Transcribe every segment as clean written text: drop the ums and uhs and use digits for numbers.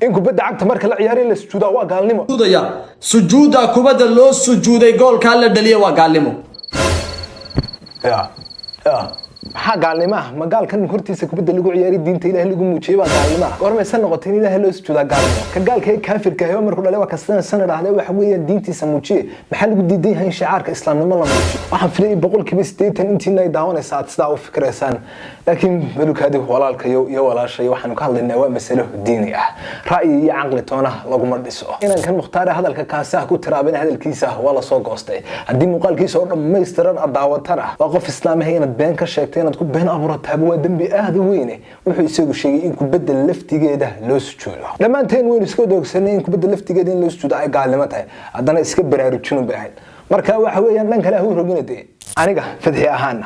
in kubadda cagta marka la ciyaaro la sujuudaa waa gaalnimo sujuuda kubadda loo sujuuday goolka la dhaliyo waa gaalnimo ya maxaa gaalnimo ah magaalkan hortiisa kubadda lagu ciyaari diinta ilaahay lagu muujiyay baa gaalnimo goormaysan noqotay in ilaahay loo sujuudaa gaalnimo ka gaalka kaafirka ah markuu dhalay waa kastan sanad ah waxa weeyaan diintiisa muujiyay maxaa lagu diiday yahay shicaarka islaamnimo la muujiyo waxaan filayay 180 intii ay daawanaysaa sidaa u fikraysaan laakiin balukadi walaalkayo iyo walaashay waxaan ka hadlaynaa waa mas'alo diini ah ra'yi iyo aqli toona lagu madhiso inaan kan muxtaar hadalka kaasa ku tiraabin hadalkiisa waa la soo goostay hadii muuqaalkiisa oo dhameystiran daawatana waa qof islaamay inaad been ka sheegtay inaad ku been abuurtaa waa dambi aad u weyn wuxuu isagu sheegay in kubadda laftigeeda loo sujuudo dhamaanteen weyn iska doogsanay in kubadda laftigeeda in loo sujuudo ay gaalnimo tahay haddana iska baraarujin u baahan marka waxa weeyaan dhan kale uu roginade aniga fadhi ahaan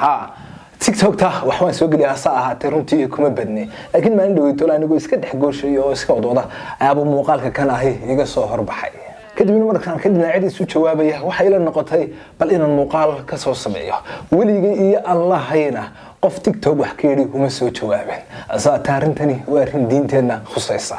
TikTok ta waxaan soo galiyaa saacaad runtii kuma badnay laakiin maalin dhaweyto anigu iska dhaxgooshay oo iska wadooda ayaaba muuqaalka kan ahi iga soo horbaxay kadibna markaan ka dhinaciisa u jawaabaya waxa ila noqotay bal inaan muuqaal ka soo sameeyo waliga iyo allahayna qof TikTok wax ka yiri uma soo jawaabin asaa taarintani waa rin diinteena khusaysa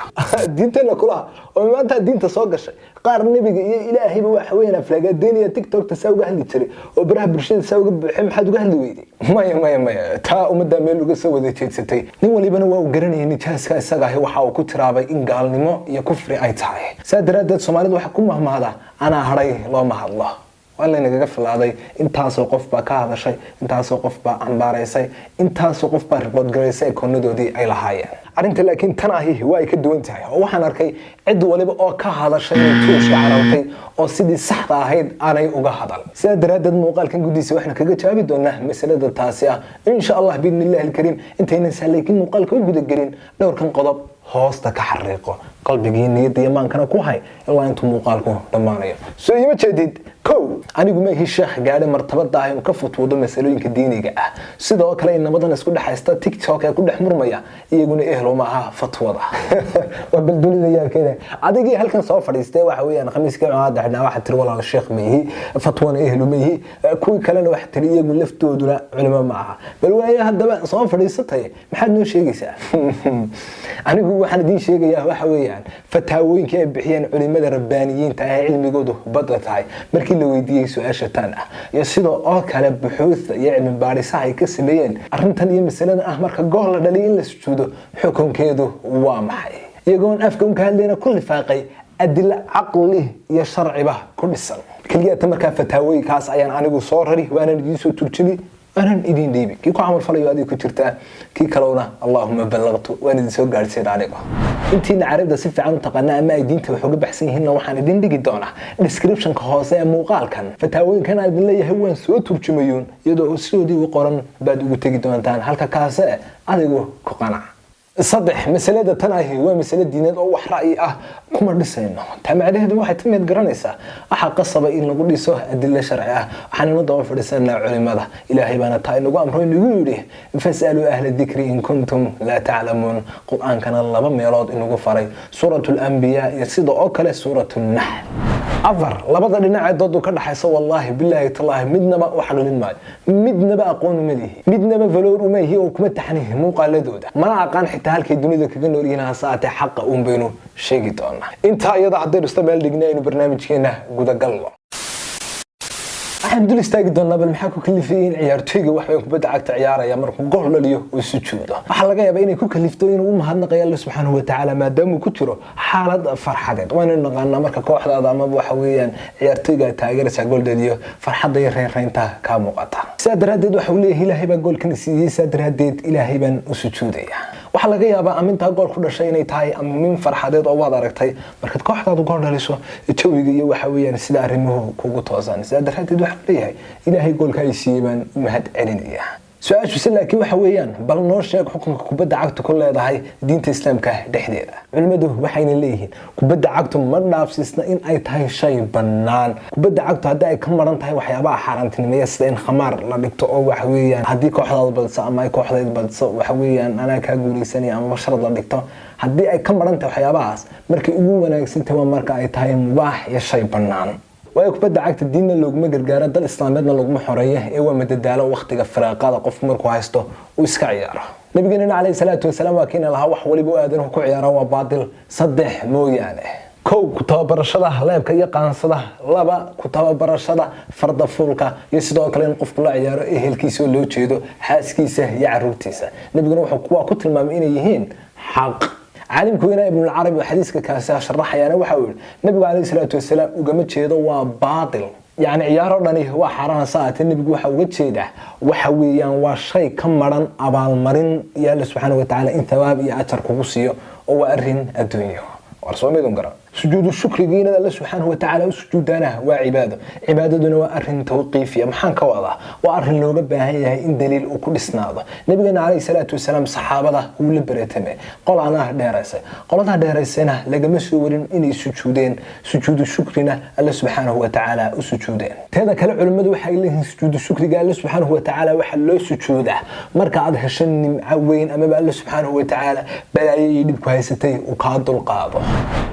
diinteena kula oo maanta diinta soo gashay qaar nabiga iyo ilaahayba waxa weeyna aflagaadeenaya TikTok ta sawga hadli jiray oo baraha bulshada sawga buuxay maxaad uga hadli weyday maya taa umada meel uga soo wada jeedsatay nin walibana waa u garanayay nijaaska isaga ah waxa uu ku tiraabay in gaalnimo iyo kufri ay tahay saadaradeed Soomaalidu waxa ku mahmaada ana haray loo mahadlo wala inaga filaaday intaasoo qof baa ka hadashay intaasoo qof baa ambaaraysay intaasoo qof baa report gareysay koonnadoodii ay lahaayeen arinta laakiin tan ahi waa ka duwan tahay oo waxaan arkay cid waliba oo ka hadashay tuushka carabtay oo sidii saxda ahayd aanay uga hadal sida daraadad muuqaalkan gudiisa waxaan kaga jaabi doonaa mas'alada taasi ah insha Allah biidnillaahi alkariim intayna saalaykin muuqaalka u guda galin dhowrkan qodob hoosta ka xariiqo qalbiga niyadda iimaankana ku hay ilaa intuu muuqaalku dhamaanayo soo ima jeedid kow anigu ma heshaah gaadhay martabada ah oo ka futwado mas'alooyinka diiniga ah sidoo kale nabadan isku dhaxaysta TikTok ee ku dhex murmaya iyaguna ehlo ma aha fatwada waa balduulida yaalkeeda adigii halkan soo fadhiistay waxa weeyaan khamiiska caada waxa tir walaal sheekh meehi fatwana ehlo meehi kuwi kalena waxa tir iyagu laftooduna culimo ma aha bal waaya hadaba soo fadhiisatay maxaad noo sheegaysaa anigu waxaan idin sheegayaa waxa weeyaan fataawooyinka ay bixiyeen culimada rabbaaniyiinta ee cilmigoodu badda tahay markii la weydiiyay su'aasha tan ah iyo sidoo oo kale buxuuth iyo cilmi baarisaha ay ka sameeyeen arrintan iyo mas'alada ah marka gool la dhaliyo in la sujuudo xukunkeedu waa maxay iyagoon afka ka hadlayna kulli faaqay adilla aqli iyo sharciba ku dhisan kaliya marka fataawooyinkaas ayaan anigu soo rari waana idin soo turjini أنا إدين ديبي كي كو عمل فليو هذه كتيرته كي كلونا اللهم بلغت وأنا دي سوق عرسين عليكم أنتي نعرف ده سفة عن تقننا أما إدين تبحوج بحسين هنا وحنا إدين دقي دونا description كخاصة مقال كان فتاوين كان عندنا ليه هو سوت وتشميون يدو سودي وقرن بعد وتجي دونا تان هالك كاسة هذا جو كقناع صدق مسألة تناهي هو مسألة دينية أو رأي كمر لسانه تم عليه ده واحد تميت جرانيسا أحد قصة إنه قولي سه أدلة شرعية حنا نضاف في لساننا علماء إلهي بنا تاين وقام رين يقوله فاسألوا أهل الذكر إن كنتم لا تعلمون قرآن كان الله بما يراد إنه قفري سورة الأنبياء يصيد أكل سورة النحل أفر لبضل لنا عدد كذا حيص والله بالله تالله مدنا بقى وحق للمال مدنا بقى قون مليه مدنا بقى فلور وما هي وكمت تحنيه مو قال دودة ما عقان حتى هالك الدنيا ذا كذا نورينا ساعة حق بينه شيء جدنا أنت أيضا عدد استقبال لجنين برنامج هنا جود قلة الحمد لله استاجدنا بالمحاكو كل فين عيارتيجا وحنا كبد عقد عيارة يا مركو قهر لليو والسجودة وحلا جاي بيني كوك اللفتين ومهنا قيا الله سبحانه وتعالى ما دام كتره حالة فرحة وين نقلنا مركو كواحد هذا ما بوحويا عيارتيجا تاجر سأقول ديو فرحة ضير رين تا كمقطع سادر هدد وحوليه إلهي بقول كنسي سادر هدد إلهي بن والسجودية waxaa laga yaabaa aminta gool ku dhashay inay tahay ama min farxadeed oo waad aragtay markaad kooxdaadu gool dhaliso jawiga iyo waxa weeyaan sida arrimuhu kugu toosan sida daraadeed waxa leeyahay ilaahay goolka ay siiyeen mahad celinaya su'aashu laakiin waxa weeyaan bal noo sheeg xukunka kubadda cagta ku leedahay diinta islaamka dhexdeeda culimadu waxayna leeyihiin kubadda cagtu ma dhaafsisna in ay tahay shay bannaan kubadda cagtu haddii ay ka maran tahay waxyaabaha xaaraantinimeeya sida in khamaar la dhigto oo waxa weeyaan haddii kooxdaadu badso ama ay kooxdeed badso waxa weeyaan anaa ka guuleysanaya ama sharad la dhigto haddii ay ka maran tahay waxyaabahaas markii ugu wanaagsan tahay marka ay tahay mubaax iyo shay bannaan waayo kubadda cagta diinna looguma gargaaro dal islaameedna laguma xoreeyo ee waa madadaalo waqtiga firaaqada qof markuu haysto uu iska ciyaaro nabigeena calayhi salaatu wasalaam waa kiina lahaa wax waliba aadanahu ku ciyaara waa baadil saddex mooyaane kow ku tababarashada leebka iyo qaansada laba ku tababarashada farda fuulka iyo sidoo kale in qofku la ciyaaro ehelkiisa loo jeedo xaaskiisa iyo caruurtiisa nabiguna wuxuu ku tilmaamay inay yihiin xaq عالمك وين ابن العربي وحديث كاسا شرح يعني وحاول النبي عليه الصلاه والسلام وقام جيده وباطل يعني عيار دني هو حرام ساعه النبي waxa uga jeeda waxa weeyaan waa shay ka maran abaal marin ya Allah subhanahu wa ta'ala in thawaab iyo ajar kugu siiyo oo arin adduunyo warsoomidun garan سجود الشكر جينا الله سبحانه وتعالى وسجودنا وعباده عبادتنا وأرن توقيفية محن كواضح وأرن لو ربها إن دليل وكل سناده نبينا عليه الصلاة والسلام صحابة هو اللي بريتمه قال أنا درسه قال أنا درسنا لقى مسؤولين إني سجودين سجود الشكرنا الله سبحانه وتعالى وسجودين هذا كلام علماء وحي له سجود الشكر قال الله سبحانه وتعالى وحلو سجوده مركع عاد هشن معوين أما الله سبحانه وتعالى بلا يدب كويستي وقاد القاضي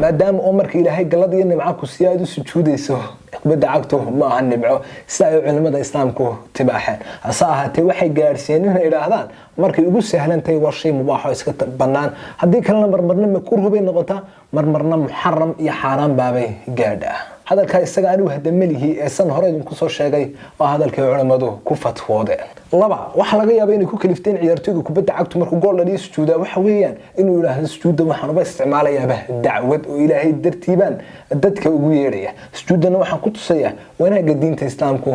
ما دام markii ilaahay galad iyo nimco ku siyaado sujuudayso kubadda cagtu ma aha nimco sida ay culimada islaamku tibaaxeen asaahate waxay gaarsiin inay yiraahdaan markii ugu sahlantay waa shay mubaax oo iska banaan hadii kalena marmarna ma ku rubay noqota marmarna muharram iyo xaraan baabay gaadha hadalka isaga anu hadamalihi ee san hore idinku soo sheegay waa hadalkii culimadu ku fatwoodeen laba waxa laga yaabaa inay ku kalifteen ciyaartoyga kubadda cagtu markuu gool dhaliyo sujuuda waxa weeyaan inuu yiraahdo sujuuda waxaan uba isticmaalayaa dacwad oo ilaahay dartiibaan dadka ugu yeeraya sujuudana waxaan ku tusayaa wanaaga diinta islaamku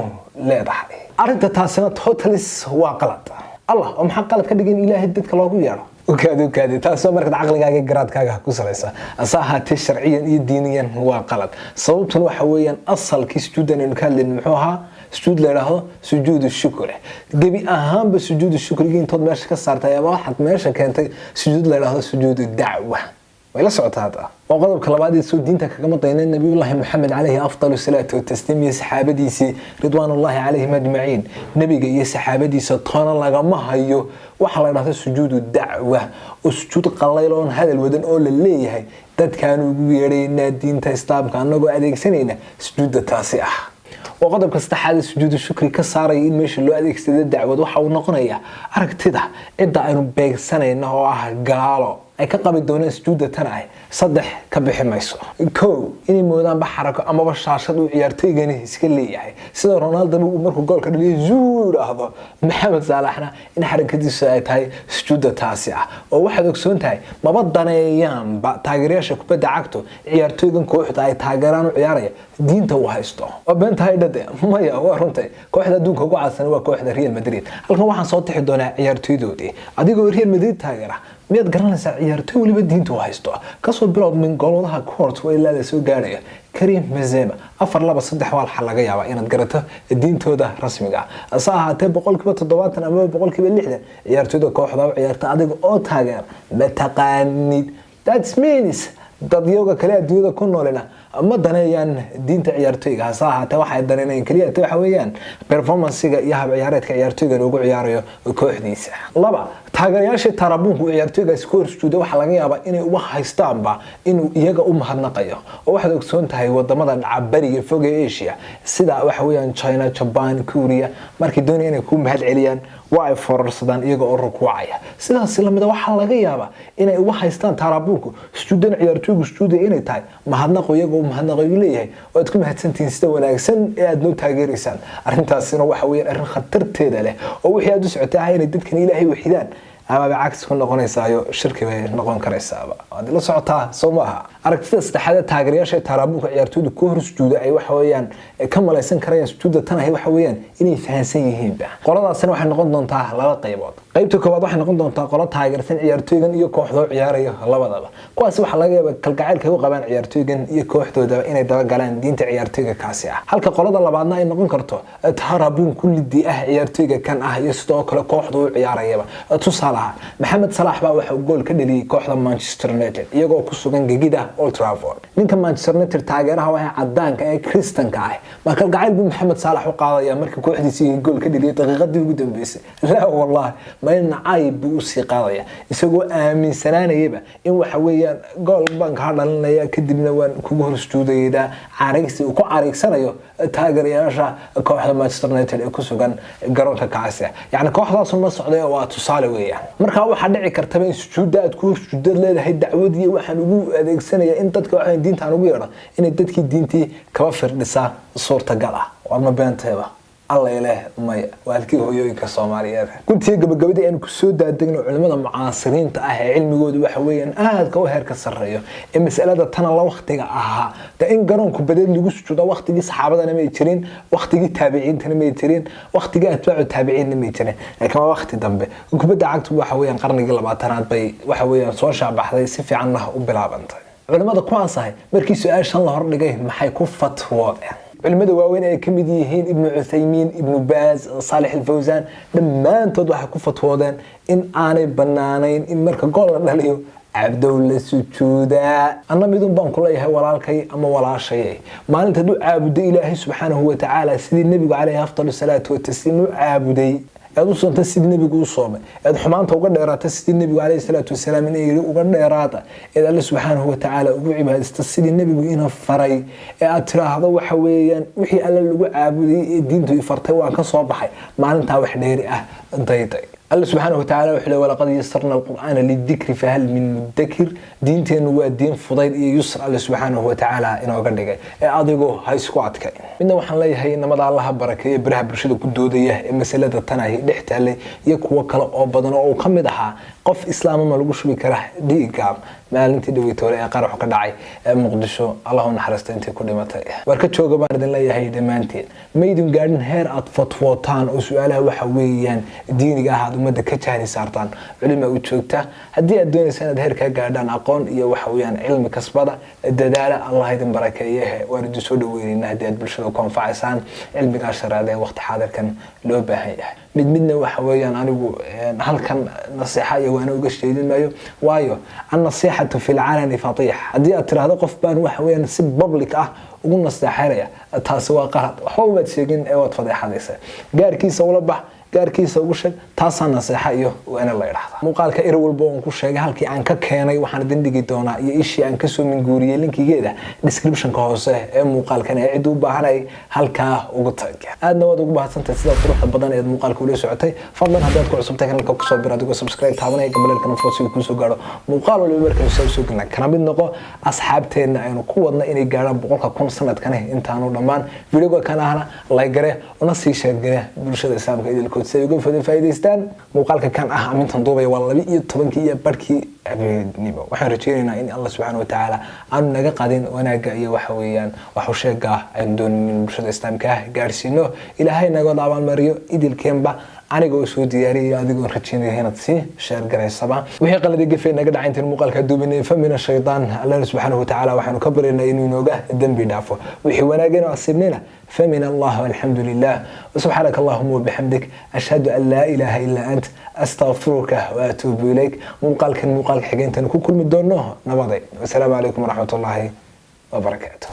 leedahay arinta taasina totalis waa qalad allah oo maxaa qalad ka dhigin ilaahay dadka loogu yeero وكذا تاسو marka aqligaaga garaadkaaga ku salaysa asaahati sharciyan iyo diiniyan waa qalad sababtuna waxa weeyaan asalkii sujuudan in ka hadlin muxuu ahaa sujuud la yiraahdo sujuud shukr gabi ahaanba sujuud shukriga intood meesha ka saartay ama waxaad meesha keentay sujuud la yiraahdo sujuud dacwa وإلى سعود هذا وقضب كلابات يسود دينتك كما طينا النبي الله محمد عليه أفضل الصلاة والتسليم يا صحابة ديسي رضوان الله عليهم أجمعين نبي يا صحابة ديسي طان الله ما هيو وحلا هذا سجود الدعوة وسجود قليلون هذا الودن أول اللي هي تد كانوا يرين دين تستاب كانوا قاعدين سنين سجود التاسع وقدم كاستحاد سجود الشكر كساري إن مش اللي أديك سد الدعوة وحاول نقنية أركتده إدعى إنه بيج سنة إنه قالوا ay ka qabi doonaan sujuudda tan ay saddex ka bixi mayso koow inay moodaan baxarako ama bashaashad uu ciyaartoygani iska leeyahay sida Ronaldo uu markuu goolka dhaliyo zuur ahdo Maxamed Salahna in xarakadiisu ay tahay sujuudda taasi ah oo waxaad ogsoon tahay maba daneeyaan ba taageerayaasha kubadda cagtu ciyaartoygan kooxda ay taageeraan u ciyaaraya diinta uu haysto oo beentahay dhade maya waa runtii kooxda adduunka ugu caansan waa kooxda Real Madrid halkan waxaan soo tixi doonaa ciyaartoydoodii adigoo Real Madrid taageera ميد قرنسا عيارتي ولي بدينتو هايستو كاسو بلود من قولودها كورت وإلا لا سو غاريا كريم بنزيما أفر لبا صدح والحا laga yaaba inaad garato diintooda rasmiga ah asaahate boqolkiiba 70 ama boqolkiiba 60 ciyaartooyda kooxda ciyaarta adiga oo taageer ma taqaanid that means dad yoga kale adduunyada ku noolina ama daneeyaan diinta ciyaartoyga asaahate waxay daneeyaan kaliya waxa weeyaan performance-ga iyo hab ciyaareedka ciyaartoyga ugu ciyaarayo kooxdiisa laba taageerayaasha tarabuunku ciyaartoyga score studio waxa laga yaabaa inay uga haystaanba inuu iyaga u mahadnaqayo oo waxaad ogsoon tahay wadamada bariga fog ee Asia sida waxa weeyaan China, Japan, Korea markay doonayaan inay ku mahad celiyaan waa ay fororsadaan iyaga oo rukuucaya sidaas lamida waxa laga yaabaa inay uga haystaan tarabuunku studio ciyaartoygu studio inay tahay mahadnaqo iyaga oo mahadnaqo leeyahay oo aad ku mahadsantiin sida wanaagsan ee aad noo taageeraysaan arrintaasina waxa weeyaan arrin khatarteeda leh oo wixii aad u socotay inay dadkan Ilaahay wixidaan ama bacagsi ku noqonaysaayo shirki bay noqon karaysaaba aad la socotaa Soomaha aragtida saddexaad taageerayaasha tarabuunka ciyaartooyda ku hor sujuuda ay waxa weeyaan ka malaysan karayaan sujuudda tan ay waxa weeyaan inay fahansan yihiin qoladaasina waxay noqon doontaa laba qaybood qaybta koowaad waxay noqon doontaa qolo taageersan ciyaartooygan iyo kooxdooda ciyaaraya labadaba kuwaas waxa laga yaabaa kalgacaylka ay u qabaan ciyaartooygan iyo kooxdooda inay daba galaan diinta ciyaartooyga kaasi ah halka qolada labaadna ay noqon karto tarabuun kulli ah ciyaartooyga kan ah iyo sidoo kale kooxdooda ciyaarayaba tusaale ahaa Mohamed Salah baa waxa uu gool ka dhaliyay kooxda Manchester United iyagoo ku sugan gegida Old Trafford ninka Manchester United taageeraha waa cadaanka ee Kristanka ah marka gacayl buu Mohamed Salah u qaadaya markii kooxdiisii gool ka dhaliyay daqiiqadii ugu dambeysay la wallahi ma nacayb buu si qaadaya isagoo aaminsanaanayba in waxa weeyaan gool baan ka dhalinaya kadibna waan kugu horstuudayda caarigsi uu ku caarigsanayo taageerayaasha kooxda Manchester United ee ku sugan garoonka kaasi yani kooxdaas ma socday waa tusaale weeyaan marka waxa dhici karta in sujuudaad ku sujuudad leedahay dacwad iyo waxaan ugu adeegsanaya in dadka waxay diinta ugu yeedho in dadkii diintii kaba firdhisa suurtagal ah warma beentayba الله إله ما والكي هو يويك الصوماليات كنت هيك بقبضي أنا كسودة دقنا علماء معاصرين تأهل علمي جود وحويا كوهر كسرية المسألة ده تنا الله وقت جاها ده إن قرون كبدين يجوز شو وقت جي صحابة أنا ميترين وقت جي تابعين تنا ميترين وقت جي أتباع التابعين ميترين لكن ما وقت دنبه وكبد عقد وحويا قرن قلب عتنات بي وحويا صور شعب حدا يسفي عنه وبلعبنت علماء ده كوان صحيح مركي سؤال شان الله هرب جاي ما حيكون فتوى علماء واوين ay kamid yihiin ibn Uthaymin ibn Baz Salih al-Fawzan dhammaantood waxa ku fatwoodeen in aanay banaanayn in marka gool la dhaliyo abdul sujuuda anna midun baan kula yahay walaalkay ama walaashay maalinta duu caabuday Ilaahay subhanahu wa ta'ala sidii nabiga kaleey afdalu salaatu wa tasliim caabuday aadu sunta sidii nabigu u soomay aad xumaanta uga dheeraata sidii nabigu kaleey salaatu wa salaam inay uga dheeraata ee Allah subhanahu wa ta'ala ugu cibaadaysta sidii nabigu inuu faray ee aad tiraahdo waxa weeyaan wixii alla lagu caabuday ee diintu ay fartay waa ka soo baxay maalinta wax dheeri ah dayday الله سبحانه وتعالى وحده ولقد يسرنا القرآن للذكر فهل من مدكر دينتين ودين فضيل يسر الله سبحانه وتعالى إنه قدك أضيقه هاي سكواتك إنه وحن لي هاي إنما دع الله بركة برها برشيد كدودية مسألة التناهي دحت عليه يكوى كلا أبدا أو كم دحى قف إسلام ما لقوش بكره دي قام ما أنت دويتوري قارح قدعي مقدسو الله نحرست أنت كل ما تري وركت شو قبل دين لي هاي دمانتين ما يدوم قارن هير أطفطوطان وسؤالها وحويا ديني قاعد ومدة كتاني سارتان علم وتشوكته هدي الدنيا سنة هير كقاعدان أقون يا وحويا علم كسبضة الدلالة الله يديم بركة إياه ورد سود ويرين هدي بالشدة كون فعسان علم قاشر هذا وقت حاضر كان لو بهاي midna waxa weeyaan anigu halkan nasiixa waana uga sheedinayo waayo an-nasiihatu fil 'alani fatih hadii aad tiraahdo qof baan waxa weeyaan si public ah ugu nasiixaynaya taasi waa qalad waxa uu sheegin ee wad fadeexadaysa gaarkiisa wala bax gaarkiisa ugu sheeg taasana nasiixa iyo waana la yiraahdo muuqaalka ir walba oo ku sheegay halkii aan ka keenay waxaan dindigi doonaa iyo ishii aan ka soo min guuriyay linkigeeda description ka hoose ee muuqaalkan ee cid u baahanay halka ugu tag aadna wad ugu baahsantahay sida quruxda badan ee muuqaalka ula socotay fadlan haddaad ku cusubtahay kanalka ku soo bir adigu subscribe taabanay gabalkan foosiga ku soo gaaro muuqaal waliba markaa soo gudna kana mid noqo asxaabteena aynu ku wadna inay gaaraan 100,000 sanadkan intaanu dhamaan videoga kana ahna like gare una sii share gare bulshada islaamka idilku si uga faa'iideystaan muuqaalka kan ah amintan duubay waa 12 iyo barkii abnibo waxaan rajaynaynaa in Allah subhanahu wa ta'ala aan naga qadin wanaaga iyo waxa weeyaan waxa sheega ay doonayeen bulshada islaamka gaarsiino ilaahay naga daawan mariyo idilkeenba anigoo soo diyaariyay adigoo rajaynaya inaad si share gareysaba wixii qalad gafay naga dhacay inta muuqaalka duubinay famina shaytaan Allah subhanahu wa ta'ala waxaanu ka bareynaa inuu inooga dambi dhaafo wixii wanaagana asibnina فمن الله والحمد لله وسبحانك اللهم وبحمدك أشهد أن لا إله إلا أنت أستغفرك وأتوب إليك مقالك حقين تنكو كل مدونه نبضي والسلام عليكم ورحمة الله وبركاته